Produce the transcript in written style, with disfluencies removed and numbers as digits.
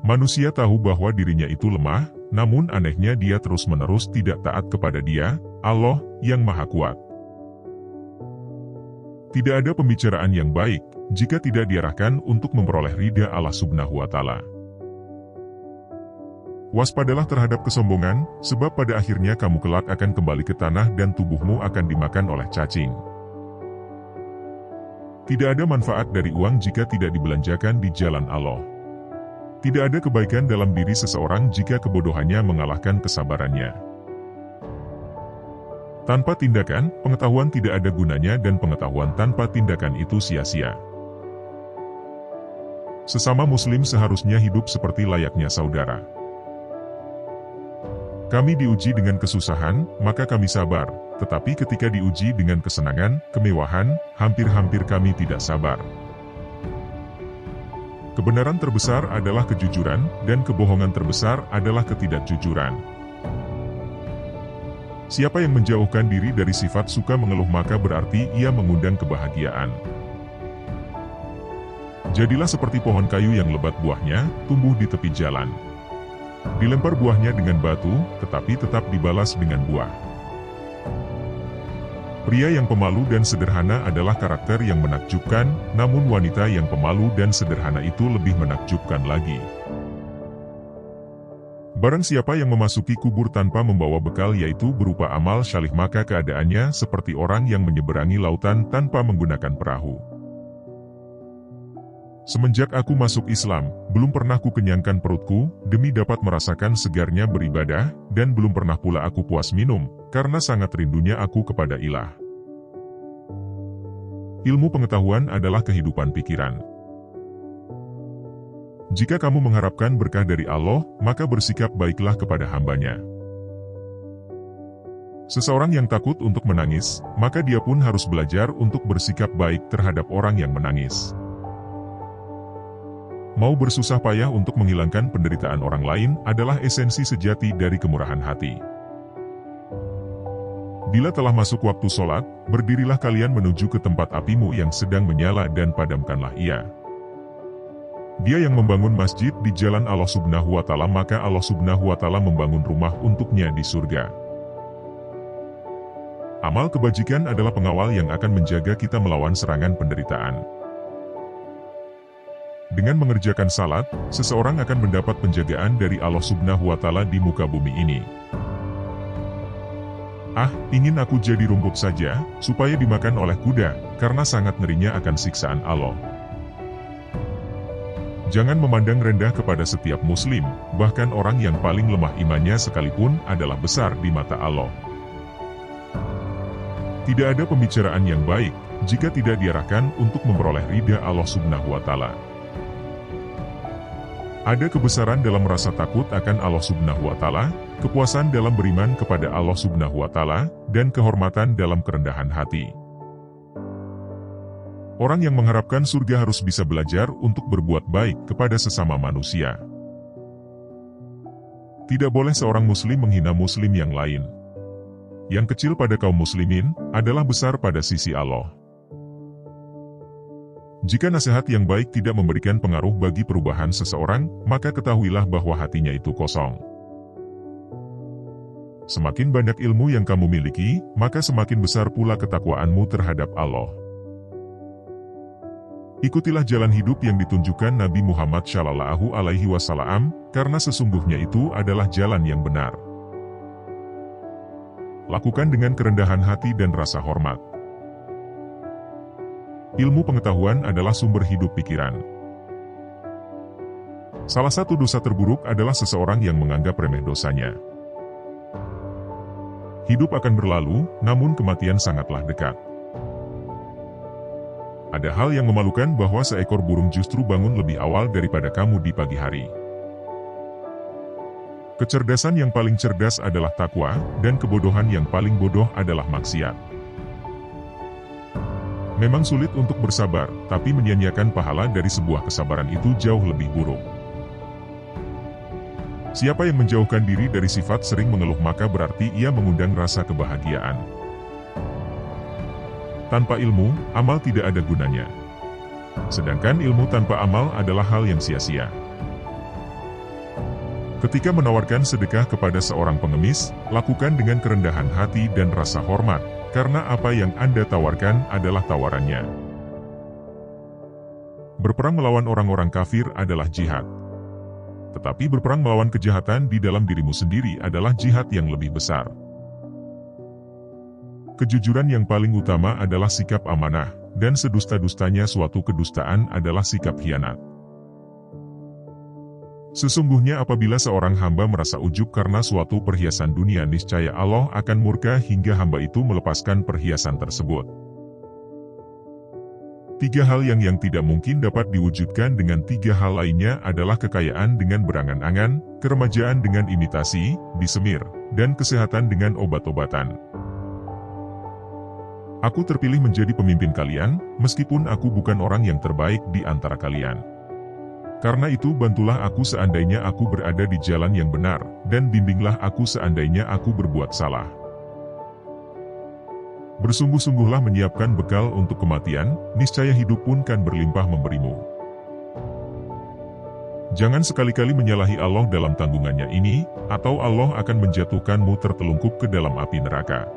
Manusia tahu bahwa dirinya itu lemah, namun anehnya dia terus-menerus tidak taat kepada Dia, Allah, yang Maha Kuat. Tidak ada pembicaraan yang baik, jika tidak diarahkan untuk memperoleh ridha Allah Subhanahu wa Ta'ala. Waspadalah terhadap kesombongan, sebab pada akhirnya kamu kelak akan kembali ke tanah dan tubuhmu akan dimakan oleh cacing. Tidak ada manfaat dari uang jika tidak dibelanjakan di jalan Allah. Tidak ada kebaikan dalam diri seseorang jika kebodohannya mengalahkan kesabarannya. Tanpa tindakan, pengetahuan tidak ada gunanya dan pengetahuan tanpa tindakan itu sia-sia. Sesama muslim seharusnya hidup seperti layaknya saudara. Kami diuji dengan kesusahan, maka kami sabar. Tetapi ketika diuji dengan kesenangan, kemewahan, hampir-hampir kami tidak sabar. Kebenaran terbesar adalah kejujuran, dan kebohongan terbesar adalah ketidakjujuran. Siapa yang menjauhkan diri dari sifat suka mengeluh maka berarti ia mengundang kebahagiaan. Jadilah seperti pohon kayu yang lebat buahnya, tumbuh di tepi jalan. Dilempar buahnya dengan batu, tetapi tetap dibalas dengan buah. Pria yang pemalu dan sederhana adalah karakter yang menakjubkan, namun wanita yang pemalu dan sederhana itu lebih menakjubkan lagi. Barang siapa yang memasuki kubur tanpa membawa bekal yaitu berupa amal salih maka keadaannya seperti orang yang menyeberangi lautan tanpa menggunakan perahu. Semenjak aku masuk Islam, belum pernah ku kenyangkan perutku, demi dapat merasakan segarnya beribadah, dan belum pernah pula aku puas minum, karena sangat rindunya aku kepada ilah. Ilmu pengetahuan adalah kehidupan pikiran. Jika kamu mengharapkan berkah dari Allah, maka bersikap baiklah kepada hamba-Nya. Seseorang yang takut untuk menangis, maka dia pun harus belajar untuk bersikap baik terhadap orang yang menangis. Mau bersusah payah untuk menghilangkan penderitaan orang lain adalah esensi sejati dari kemurahan hati. Bila telah masuk waktu sholat, berdirilah kalian menuju ke tempat apimu yang sedang menyala dan padamkanlah ia. Dia yang membangun masjid di jalan Allah Subhanahu wa Ta'ala maka Allah Subhanahu wa Ta'ala membangun rumah untuknya di surga. Amal kebajikan adalah pengawal yang akan menjaga kita melawan serangan penderitaan. Dengan mengerjakan salat, seseorang akan mendapat penjagaan dari Allah Subhanahu wa Ta'ala di muka bumi ini. Ah, ingin aku jadi rumput saja, supaya dimakan oleh kuda, karena sangat ngerinya akan siksaan Allah. Jangan memandang rendah kepada setiap muslim, bahkan orang yang paling lemah imannya sekalipun adalah besar di mata Allah. Tidak ada pembicaraan yang baik, jika tidak diarahkan untuk memperoleh ridha Allah Subhanahu wa Ta'ala. Ada kebesaran dalam rasa takut akan Allah Subhanahu wa Ta'ala, kepuasan dalam beriman kepada Allah Subhanahu wa Ta'ala, dan kehormatan dalam kerendahan hati. Orang yang mengharapkan surga harus bisa belajar untuk berbuat baik kepada sesama manusia. Tidak boleh seorang muslim menghina muslim yang lain. Yang kecil pada kaum muslimin, adalah besar pada sisi Allah. Jika nasihat yang baik tidak memberikan pengaruh bagi perubahan seseorang, maka ketahuilah bahwa hatinya itu kosong. Semakin banyak ilmu yang kamu miliki, maka semakin besar pula ketakwaanmu terhadap Allah. Ikutilah jalan hidup yang ditunjukkan Nabi Muhammad SAW, karena sesungguhnya itu adalah jalan yang benar. Lakukan dengan kerendahan hati dan rasa hormat. Ilmu pengetahuan adalah sumber hidup pikiran. Salah satu dosa terburuk adalah seseorang yang menganggap remeh dosanya. Hidup akan berlalu, namun kematian sangatlah dekat. Ada hal yang memalukan bahwa seekor burung justru bangun lebih awal daripada kamu di pagi hari. Kecerdasan yang paling cerdas adalah takwa, dan kebodohan yang paling bodoh adalah maksiat. Memang sulit untuk bersabar, tapi menyia-nyiakan pahala dari sebuah kesabaran itu jauh lebih buruk. Siapa yang menjauhkan diri dari sifat sering mengeluh maka berarti ia mengundang rasa kebahagiaan. Tanpa ilmu, amal tidak ada gunanya. Sedangkan ilmu tanpa amal adalah hal yang sia-sia. Ketika menawarkan sedekah kepada seorang pengemis, lakukan dengan kerendahan hati dan rasa hormat, karena apa yang Anda tawarkan adalah tawarannya. Berperang melawan orang-orang kafir adalah jihad. Tetapi berperang melawan kejahatan di dalam dirimu sendiri adalah jihad yang lebih besar. Kejujuran yang paling utama adalah sikap amanah, dan sedusta-dustanya suatu kedustaan adalah sikap khianat. Sesungguhnya apabila seorang hamba merasa ujub karena suatu perhiasan dunia, niscaya Allah akan murka hingga hamba itu melepaskan perhiasan tersebut. 3 hal yang tidak mungkin dapat diwujudkan dengan 3 hal lainnya adalah kekayaan dengan berangan-angan, keremajaan dengan imitasi, disemir, dan kesehatan dengan obat-obatan. Aku terpilih menjadi pemimpin kalian, meskipun aku bukan orang yang terbaik di antara kalian. Karena itu bantulah aku seandainya aku berada di jalan yang benar, dan bimbinglah aku seandainya aku berbuat salah. Bersungguh-sungguhlah menyiapkan bekal untuk kematian, niscaya hidup pun kan berlimpah memberimu. Jangan sekali-kali menyalahi Allah dalam tanggungannya ini, atau Allah akan menjatuhkanmu tertelungkup ke dalam api neraka.